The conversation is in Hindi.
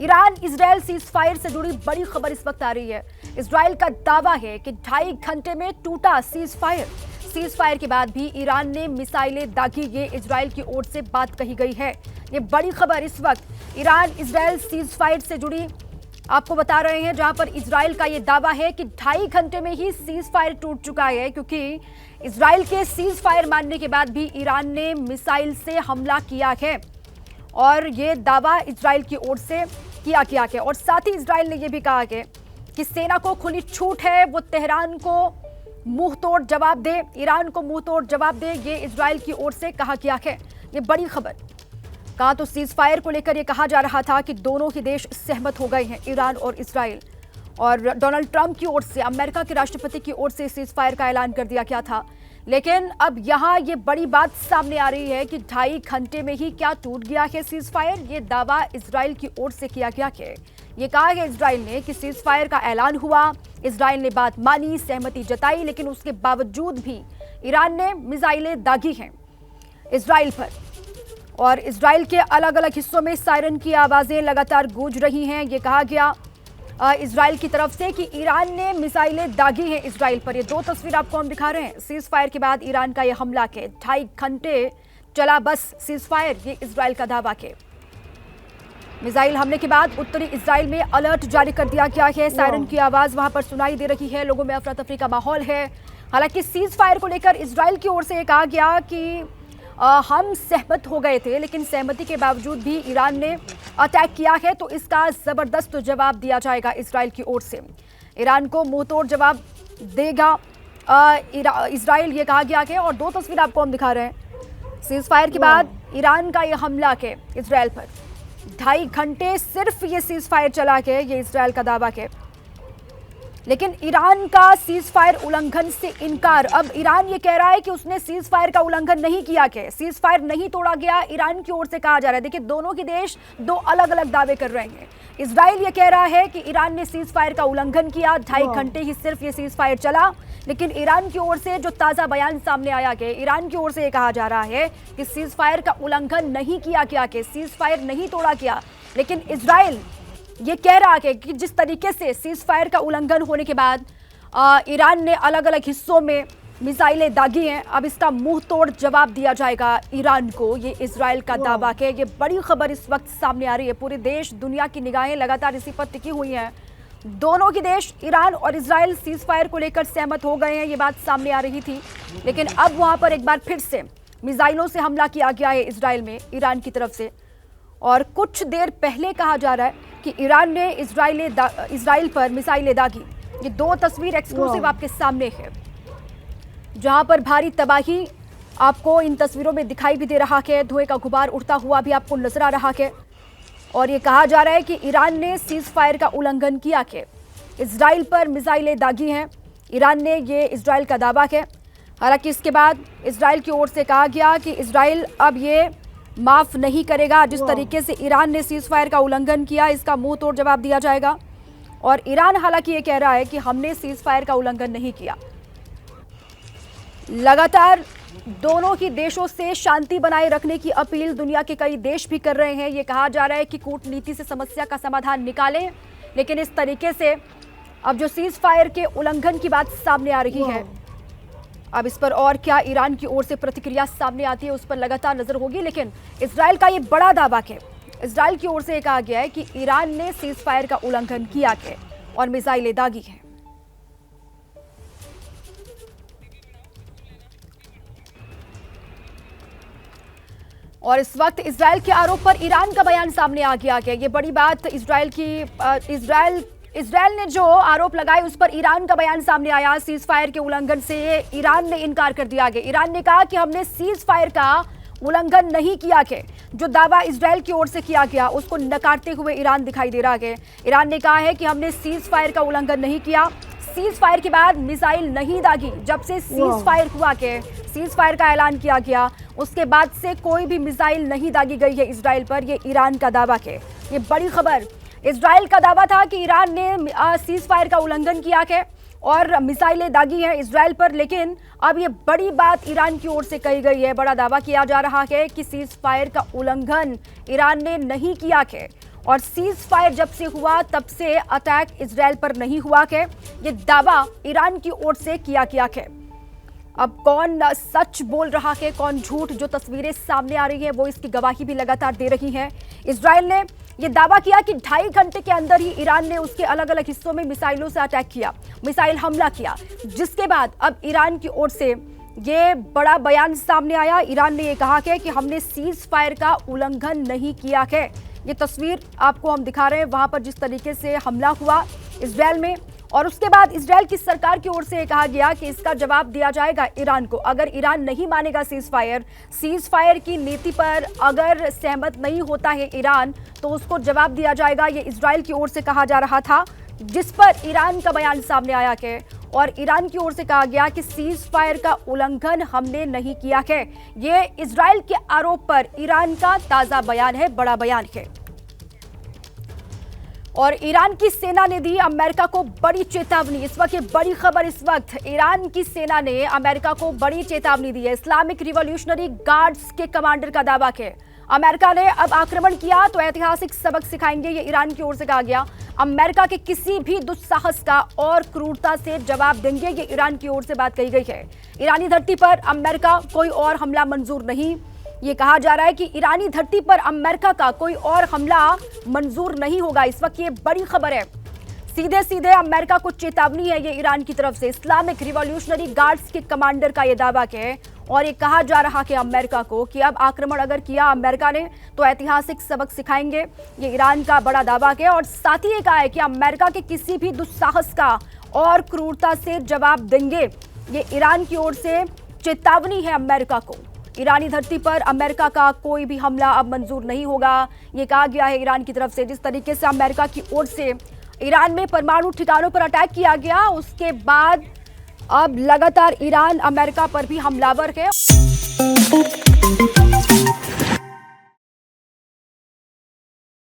ईरान इजराइल सीज फायर से जुड़ी बड़ी खबर इस वक्त आ रही है। इजराइल का दावा है कि 2.5 घंटे में टूटा सीज फायर के बाद भी ईरान ने मिसाइलें दागी, ये इजराइल की ओर से बात कही गई है। ये बड़ी खबर इस वक्त ईरान इजराइल सीज फायर से जुड़ी आपको बता रहे हैं, जहां पर इजराइल का ये दावा है कि 2.5 घंटे में ही सीज फायर टूट चुका है, क्योंकि इजराइल के सीज फायर मानने के बाद भी ईरान ने मिसाइल से हमला किया है और ये दावा इजराइल की ओर से किया गया है। और साथ ही इजराइल ने यह भी कहा है कि सेना को खुली छूट है, वो तेहरान को मुंह तोड़ जवाब दे, ईरान को मुंह तोड़ जवाब दे, ये इजराइल की ओर से कहा गया है। ये बड़ी खबर। कहा तो सीज फायर को लेकर यह कहा जा रहा था कि दोनों ही देश सहमत हो गए हैं, ईरान और इजराइल, और डोनाल्ड ट्रंप की ओर से, अमेरिका के राष्ट्रपति की ओर से सीज फायर का ऐलान कर दिया गया था। लेकिन अब यहाँ ये बड़ी बात सामने आ रही है कि 2.5 घंटे में ही क्या टूट गया है सीज फायर, ये दावा इजराइल की ओर से किया गया है। ये कहा है इजराइल ने कि सीज फायर का ऐलान हुआ, इजराइल ने बात मानी, सहमति जताई, लेकिन उसके बावजूद भी ईरान ने मिसाइलें दागी हैं इजराइल पर। और इजराइल के अलग अलग हिस्सों में सायरन की आवाजें लगातार गूंज रही हैं। ये कहा गया इजराइल की तरफ से कि ईरान ने मिसाइलें दागी हैं इजराइल पर। ये दो तस्वीर आपको हम दिखा रहे हैं सीज फायर के बाद ईरान का ये हमला के 2.5 घंटे चला बस सीज फायर, ये इजराइल का दावा के। मिसाइल हमले के बाद उत्तरी इजराइल में अलर्ट जारी कर दिया गया है। सायरन की आवाज वहां पर सुनाई दे रही है, लोगों में अफरा तफरी का माहौल है। हालांकि सीज फायर को लेकर इजराइल की ओर से कहा गया कि हम सहमत हो गए थे, लेकिन सहमति के बावजूद भी ईरान ने अटैक किया है, तो इसका जबरदस्त जवाब दिया जाएगा इजराइल की ओर से। ईरान को मुंहतोड़ जवाब देगा इजराइल, ये कहा गया है। और दो तस्वीर आपको हम दिखा रहे हैं सीज फायर के बाद ईरान का ये हमला के इजराइल पर। 2.5 घंटे सिर्फ ये सीज फायर चला के, ये इजराइल का दावा के, लेकिन ईरान का सीज फायर उल्लंघन से इनकार। अब ईरान ये कह रहा है कि उसने सीज फायर का उल्लंघन नहीं किया है, सीज फायर नहीं तोड़ा गया, ईरान की ओर से कहा जा रहा है। देखिए, दोनों के देश दो अलग अलग दावे कर रहे हैं। इजराइल ये कह रहा है कि ईरान ने सीज फायर का उल्लंघन किया, 2.5 घंटे ही सिर्फ ये सीज फायर चला, लेकिन ईरान की ओर से जो ताज़ा बयान सामने आया है, ईरान की ओर से ये कहा जा रहा है कि सीज फायर का उल्लंघन नहीं किया गया, सीज फायर नहीं तोड़ा गया। लेकिन इजराइल ये कह रहा है कि जिस तरीके से सीज फायर का उल्लंघन होने के बाद ईरान ने अलग अलग हिस्सों में मिसाइलें दागी हैं, अब इसका मुंह तोड़ जवाब दिया जाएगा ईरान को, ये इजराइल का दावा है। ये बड़ी खबर इस वक्त सामने आ रही है। पूरे देश, दुनिया की निगाहें लगातार इसी पर टिकी हुई हैं। दोनों के देश, ईरान और इजराइल, सीज फायर को लेकर सहमत हो गए हैं, ये बात सामने आ रही थी। लेकिन अब वहां पर एक बार फिर से मिसाइलों से हमला किया गया है इजराइल में, ईरान की तरफ से। और कुछ देर पहले कहा जा रहा है कि ईरान ने इजराइल पर मिसाइलें दागी। ये दो तस्वीर एक्सक्लूसिव आपके सामने है, जहां पर भारी तबाही आपको इन तस्वीरों में दिखाई भी दे रहा है, धुएं का गुबार उड़ता हुआ भी आपको नजर आ रहा है। और ये कहा जा रहा है कि ईरान ने सीज फायर का उल्लंघन किया है, इजराइल पर मिसाइलें दागी हैं, ईरान ने, ये इजराइल का दावा है। हालांकि इसके बाद इजराइल की ओर से कहा गया कि इजराइल अब ये माफ नहीं करेगा। जिस तरीके से ईरान ने सीज फायर का उल्लंघन किया, इसका मुंह तोड़ जवाब दिया जाएगा। और ईरान हालांकि ये कह रहा है कि हमने सीज फायर का उल्लंघन नहीं किया। लगातार दोनों ही देशों से शांति बनाए रखने की अपील दुनिया के कई देश भी कर रहे हैं। ये कहा जा रहा है कि कूटनीति से समस्या का समाधान निकालें, लेकिन इस तरीके से अब जो सीज फायर के उल्लंघन की बात सामने आ रही है, अब इस पर और क्या ईरान की ओर से प्रतिक्रिया सामने आती है, उस पर लगातार नजर होगी। लेकिन इजराइल का ये बड़ा दावा है, इजराइल की ओर से कहा गया है कि ईरान ने सीज फायर का उल्लंघन किया है और मिसाइलें दागी हैं। और इस वक्त इजराइल के आरोप पर ईरान का बयान सामने आ गया है। ये बड़ी बात इजराइल ने जो आरोप लगाए, उस पर ईरान का बयान सामने आया। सीज फायर के उल्लंघन से ईरान ने इनकार कर दिया है। ईरान ने कहा कि हमने सीज फायर का उल्लंघन नहीं किया है। जो दावा इजराइल की ओर से किया गया, उसको नकारते हुए ईरान दिखाई दे रहा है। ईरान ने कहा है कि हमने सीज फायर का उल्लंघन नहीं किया, सीज फायर के बाद मिसाइल नहीं दागी। जब से सीज फायर हुआ के सीज फायर का ऐलान किया गया, उसके बाद से कोई भी मिसाइल नहीं दागी गई है इजराइल पर, ये ईरान का दावा है। ये बड़ी खबर। इजराइल का दावा था कि ईरान ने सीज फायर का उल्लंघन किया है और मिसाइलें दागी हैं इजराइल पर, लेकिन अब ये बड़ी बात ईरान की ओर से कही गई है। बड़ा दावा किया जा रहा है कि सीज फायर का उल्लंघन ईरान ने नहीं किया है और सीज फायर जब से हुआ तब से अटैक इजराइल पर नहीं हुआ है, ये दावा ईरान की ओर से किया गया है। अब कौन सच बोल रहा है, कौन झूठ, जो तस्वीरें सामने आ रही है वो इसकी गवाही भी लगातार दे रही हैं। इजराइल ने यह दावा किया कि 2.5 घंटे के अंदर ही ईरान ने उसके अलग अलग हिस्सों में मिसाइलों से अटैक किया, मिसाइल हमला किया, जिसके बाद अब ईरान की ओर से ये बड़ा बयान सामने आया। ईरान ने यह कहा है कि हमने सीज फायर का उल्लंघन नहीं किया है। ये तस्वीर आपको हम दिखा रहे हैं वहां पर जिस तरीके से हमला हुआ इजराइल में, और उसके बाद इजराइल की सरकार की ओर से कहा गया कि इसका जवाब दिया जाएगा ईरान को। अगर ईरान नहीं मानेगा सीज फायर की नीति पर अगर सहमत नहीं होता है ईरान, तो उसको जवाब दिया जाएगा। ये इजराइल की ओर से कहा जा रहा था, जिस पर ईरान का बयान सामने आया है और ईरान की ओर से कहा गया कि सीज फायर का उल्लंघन हमने नहीं किया है। ये इजराइल के आरोप पर ईरान का ताजा बयान है, बड़ा बयान है। और ईरान की सेना ने दी अमेरिका को बड़ी चेतावनी। इस वक्त ये बड़ी खबर, इस वक्त ईरान की सेना ने अमेरिका को बड़ी चेतावनी दी है। इस्लामिक रिवॉल्यूशनरी गार्ड्स के कमांडर का दावा है अमेरिका ने अब आक्रमण किया तो ऐतिहासिक सबक सिखाएंगे, ये ईरान की ओर से कहा गया। अमेरिका के किसी भी दुस्साहस का और क्रूरता से जवाब देंगे, ये ईरान की ओर से बात कही गई है। ईरानी धरती पर अमेरिका कोई और हमला मंजूर नहीं, ये कहा जा रहा है कि ईरानी धरती पर अमेरिका का कोई और हमला मंजूर नहीं होगा। इस वक्त ये बड़ी खबर है, सीधे सीधे अमेरिका को चेतावनी है ये ईरान की तरफ से। इस्लामिक रिवॉल्यूशनरी गार्ड्स के कमांडर का ये दावा है और ये कहा जा रहा है अमेरिका को कि अब आक्रमण अगर किया अमेरिका ने तो ऐतिहासिक सबक सिखाएंगे, ये ईरान का बड़ा दावा है। और साथ ही ये कहा है कि अमेरिका के किसी भी दुस्साहस का और क्रूरता से जवाब देंगे, ये ईरान की ओर से चेतावनी है अमेरिका को। ईरानी धरती पर अमेरिका का कोई भी हमला अब मंजूर नहीं होगा, ये कहा गया है ईरान की तरफ से। जिस तरीके से अमेरिका की ओर से ईरान में परमाणु ठिकानों पर अटैक किया गया, उसके बाद अब लगातार ईरान अमेरिका पर भी हमलावर है।